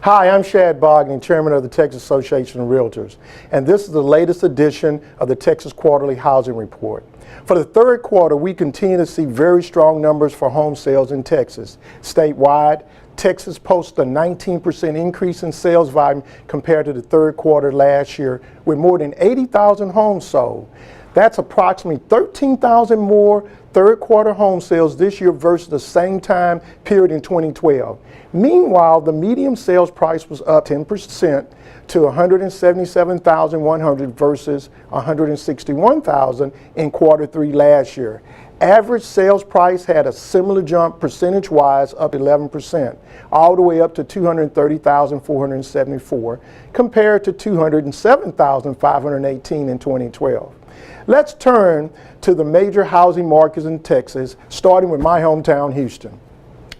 Hi, I'm Shad Bogdan, Chairman of the Texas Association of Realtors, and this is the latest edition of the Texas Quarterly Housing Report. For the third quarter, we continue to see very strong numbers for home sales in Texas. Statewide, Texas posted a 19% increase in sales volume compared to the third quarter last year, with more than 80,000 homes sold. That's approximately 13,000 more third quarter home sales this year versus the same time period in 2012. Meanwhile, the median sales price was up 10% to $177,100 versus $161,000 in quarter three last year. Average sales price had a similar jump percentage-wise, up 11%, all the way up to $230,474 compared to $207,518 in 2012. Let's turn to the major housing markets in Texas, starting with my hometown, Houston.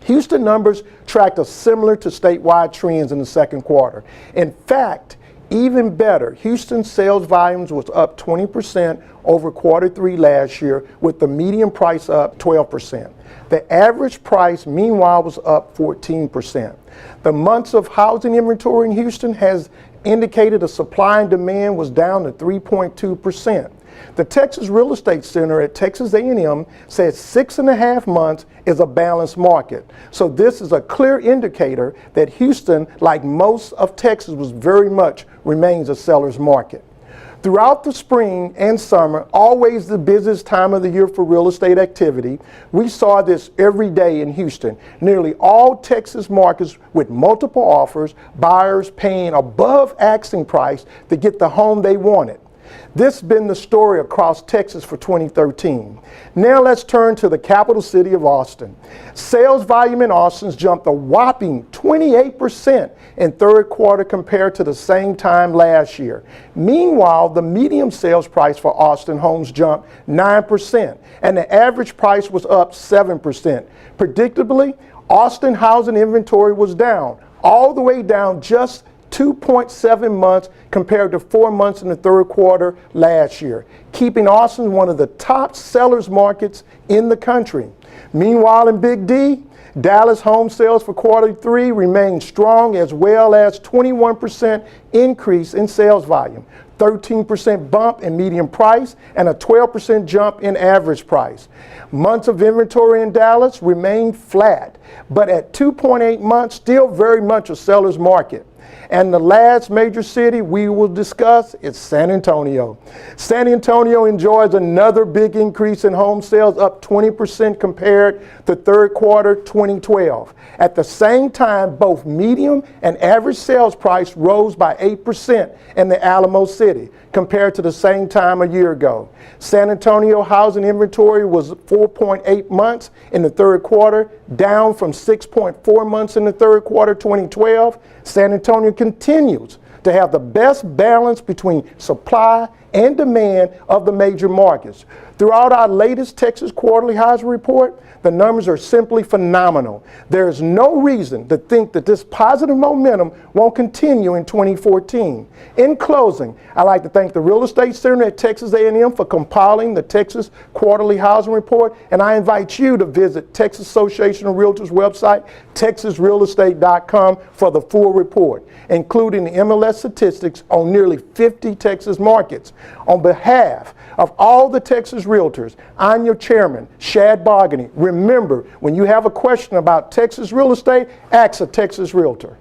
Houston numbers tracked similar to statewide trends in the second quarter. In fact, even better, Houston's sales volumes was up 20% over quarter three last year, with the median price up 12%. The average price, meanwhile, was up 14%. The months of housing inventory in Houston has indicated the supply and demand was down to 3.2%. The Texas Real Estate Center at Texas A&M says 6.5 months is a balanced market. So this is a clear indicator that Houston, like most of Texas, remains a seller's market. Throughout the spring and summer, always the busiest time of the year for real estate activity, we saw this every day in Houston. Nearly all Texas markets with multiple offers, buyers paying above asking price to get the home they wanted. This has been the story across Texas for 2013. Now let's turn to the capital city of Austin. Sales volume in Austin jumped a whopping 28% in third quarter compared to the same time last year. Meanwhile, the median sales price for Austin homes jumped 9%, and the average price was up 7%. Predictably, Austin housing inventory was down, all the way down just 2.7 months compared to 4 months in the third quarter last year, keeping Austin one of the top sellers markets in the country. Meanwhile, in Big D, Dallas home sales for quarter three remained strong, as well as 21% increase in sales volume, 13% bump in median price, and a 12% jump in average price. Months of inventory in Dallas remained flat, but at 2.8 months, still very much a seller's market. And the last major city we will discuss is San Antonio. San Antonio enjoys another big increase in home sales, up 20% compared to third quarter 2012. At the same time, both median and average sales price rose by 8% in the Alamo City compared to the same time a year ago. San Antonio housing inventory was 4.8 months in the third quarter, down from 6.4 months in the third quarter 2012. San Antonio continues to have the best balance between supply and demand of the major markets. Throughout our latest Texas Quarterly Housing Report, the numbers are simply phenomenal. There is no reason to think that this positive momentum won't continue in 2014. In closing, I'd like to thank the Real Estate Center at Texas A&M for compiling the Texas Quarterly Housing Report, and I invite you to visit Texas Association of Realtors website, texasrealestate.com, for the full report, including the MLS statistics on nearly 50 Texas markets. On behalf of all the Texas Realtors, I'm your chairman, Shad Bogdan. Remember, when you have a question about Texas real estate, ask a Texas Realtor.